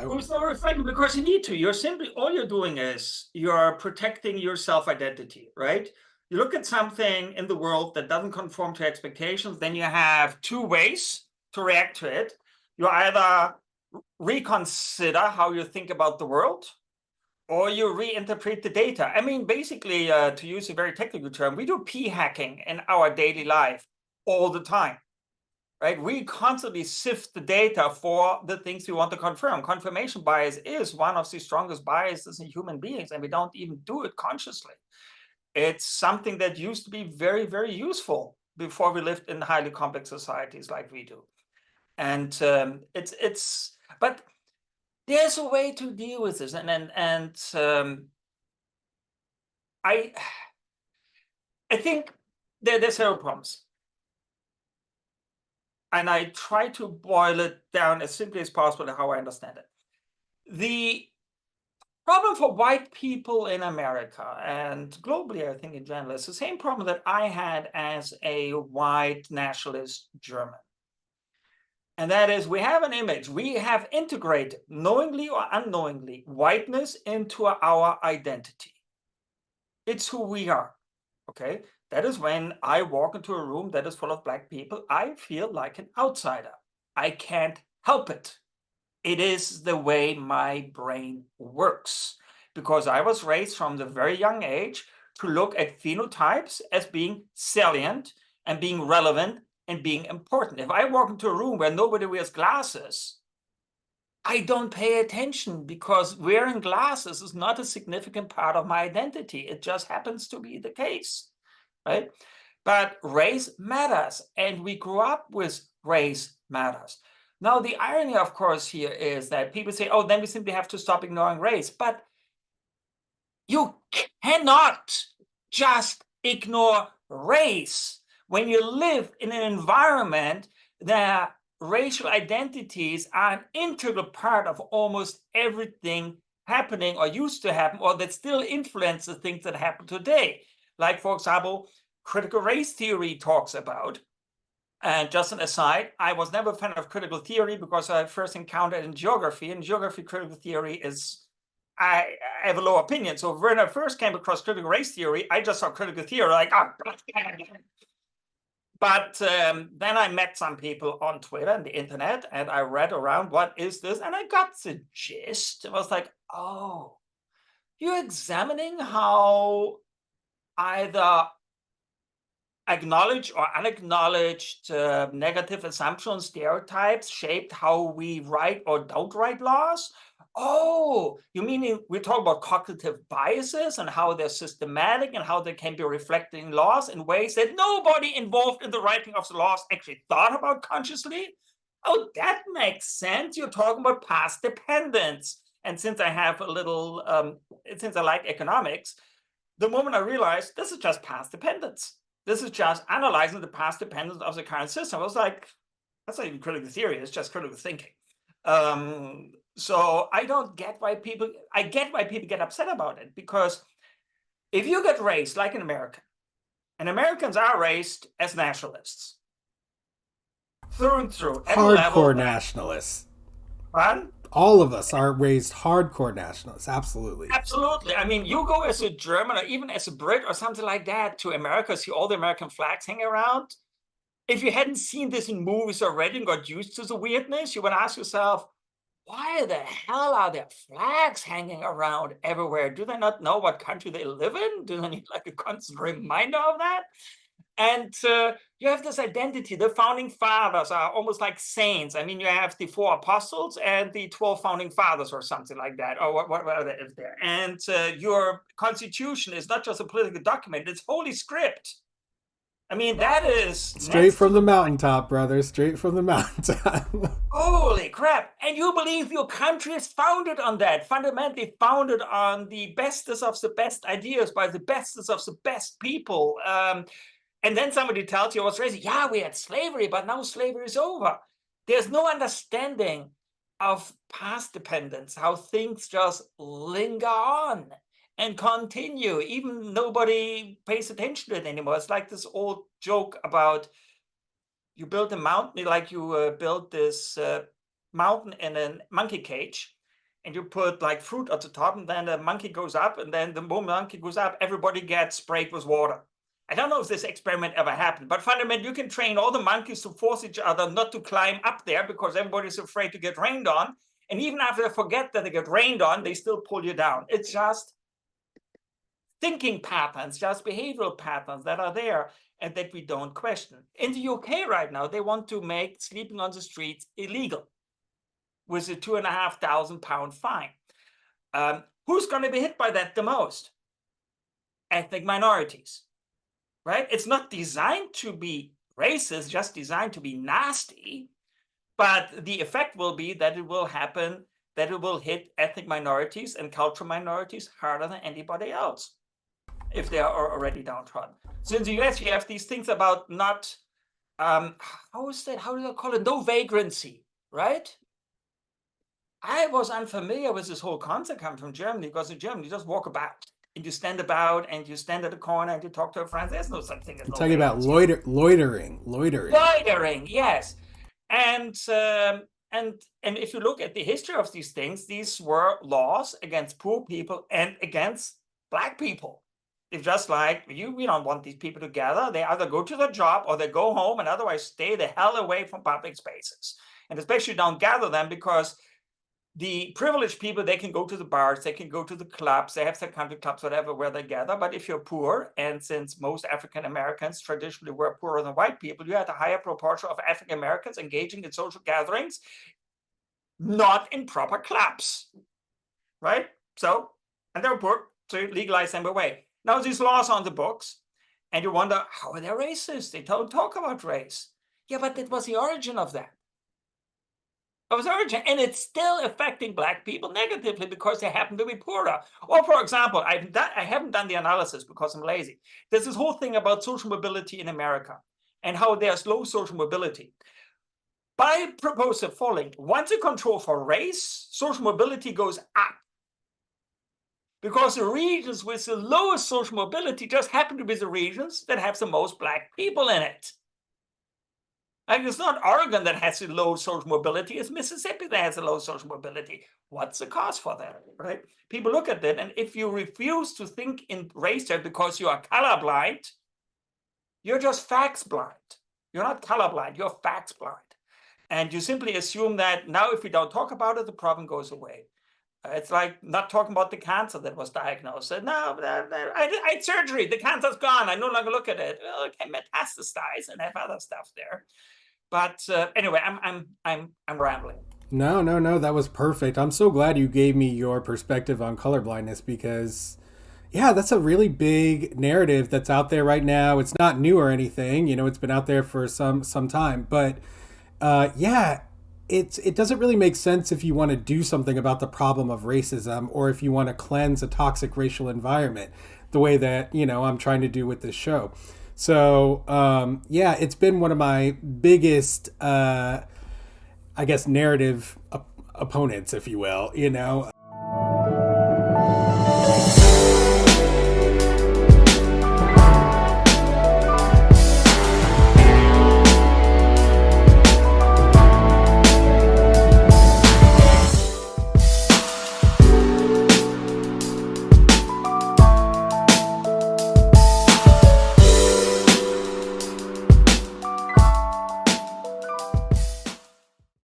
It's not reflecting because you need to. All you're doing is you're protecting your self-identity, right? You look at something in the world that doesn't conform to expectations, then you have two ways to react to it. You either reconsider how you think about the world, or you reinterpret the data. I mean, basically, to use a very technical term, we do p-hacking in our daily life all the time, right? We constantly sift the data for the things we want to confirm. Confirmation bias is one of the strongest biases in human beings, and we don't even do it consciously. It's something that used to be very, very useful before we lived in highly complex societies like we do. And but there's a way to deal with this. I think there's several problems. And I try to boil it down as simply as possible to how I understand it. The problem for white people in America and globally, I think in general, is the same problem that I had as a white nationalist German. And that is, we have an image, we have integrated, knowingly or unknowingly, whiteness into our identity. It's who we are, okay? That is when I walk into a room that is full of Black people, I feel like an outsider. I can't help it. It is the way my brain works, because I was raised from the very young age to look at phenotypes as being salient and being relevant and being important. If I walk into a room where nobody wears glasses, I don't pay attention, because wearing glasses is not a significant part of my identity. It just happens to be the case, right? But race matters, and we grew up with race matters. Now, the irony, of course, here is that people say, oh, then we simply have to stop ignoring race. But you cannot just ignore race when you live in an environment that racial identities are an integral part of almost everything happening or used to happen, or that still influence the things that happen today. Like, for example, critical race theory talks about. And just an aside, I was never a fan of critical theory because I first encountered it in geography. And geography critical theory is, I have a low opinion. So when I first came across critical race theory, I just saw critical theory like, oh. But then I met some people on Twitter and the internet, and I read around, what is this? And I got the gist. It was like, oh, you're examining how either acknowledged or unacknowledged negative assumptions, stereotypes shaped how we write or don't write laws? Oh, you mean we talk about cognitive biases and how they're systematic and how they can be reflected in laws in ways that nobody involved in the writing of the laws actually thought about consciously? Oh, that makes sense. You're talking about past dependence. And since I have a little, since I like economics, the moment I realized this is just past dependence. This is just analyzing the past dependence of the current system. I was like, that's not even critical theory, it's just critical thinking. So I don't get why people, I get why people get upset about it, because if you get raised like an American, and Americans are raised as nationalists, through and through, Hardcore nationalists. Pardon? All of us are raised hardcore nationalists. Absolutely. Absolutely. I mean, you go as a German or even as a Brit or something like that to America, see all the American flags hanging around. If you hadn't seen this in movies already and got used to the weirdness, you would ask yourself, why the hell are there flags hanging around everywhere? Do they not know what country they live in? Do they need like a constant reminder of that? And you have this identity. The founding fathers are almost like saints. I mean, you have the 4 apostles and the 12 founding fathers or something like that, or whatever is there. And your constitution is not just a political document, it's holy script. I mean, that is straight from the mountaintop, brother. Straight from the mountaintop. Holy crap. And you believe your country is founded on that, fundamentally founded on the bestest of the best ideas by the bestest of the best people. And then somebody tells you, I was raised, yeah, we had slavery, but now slavery is over. There's no understanding of past dependence, how things just linger on and continue. Even nobody pays attention to it anymore. It's like this old joke about you build a mountain, like you build this mountain in a monkey cage, and you put like fruit at the top, and then the monkey goes up, and then the moment the monkey goes up, everybody gets sprayed with water. I don't know if this experiment ever happened, but fundamentally, you can train all the monkeys to force each other not to climb up there because everybody's afraid to get rained on. And even after they forget that they get rained on, they still pull you down. It's just thinking patterns, just behavioral patterns that are there and that we don't question. In the UK right now, they want to make sleeping on the streets illegal with a £2,500 fine. Who's going to be hit by that the most? Ethnic minorities, right? It's not designed to be racist, just designed to be nasty. But the effect will be that it will happen, that it will hit ethnic minorities and cultural minorities harder than anybody else if they are already downtrodden. So in the US, you have these things about not, how is that? How do you call it? No vagrancy, right? I was unfamiliar with this whole concept coming from Germany, because in Germany, you just walk about and you stand about and you stand at the corner and you talk to a friend. There's no such thing as You're talking about loitering. Loitering, yes. And if you look at the history of these things, these were laws against poor people and against Black people. It's just like, we don't want these people together. They either go to their job or they go home, and otherwise stay the hell away from public spaces. And especially don't gather them, because the privileged people, they can go to the bars, they can go to the clubs, they have their country clubs, whatever, where they gather. But if you're poor, and since most African Americans traditionally were poorer than white people, you had a higher proportion of African Americans engaging in social gatherings, not in proper clubs, right? So, and they were poor, so you legalize them away. Now these laws are on the books, and you wonder, how are they racist? They don't talk about race. Yeah, but that was the origin of that. And it's still affecting Black people negatively because they happen to be poorer. Or, for example, I haven't done the analysis because I'm lazy. There's this whole thing about social mobility in America and how there's low social mobility. But I propose the following: once you control for race, social mobility goes up, because the regions with the lowest social mobility just happen to be the regions that have the most Black people in it. And it's not Oregon that has a low social mobility, it's Mississippi that has a low social mobility. What's the cause for that, right? People look at that, and if you refuse to think in race terms because you are colorblind, you're just facts blind. You're not colorblind, you're facts blind. And you simply assume that now if we don't talk about it, the problem goes away. It's like not talking about the cancer that was diagnosed. No, I had surgery, the cancer's gone, I no longer look at it. Well, it can metastasize and have other stuff there. But anyway, I'm rambling. No, that was perfect. I'm so glad you gave me your perspective on colorblindness, because yeah, that's a really big narrative that's out there right now. It's not new or anything, it's been out there for some time, but yeah, it doesn't really make sense if you want to do something about the problem of racism, or if you want to cleanse a toxic racial environment the way that, I'm trying to do with this show. So, yeah, it's been one of my biggest, I guess, narrative opponents, if you will,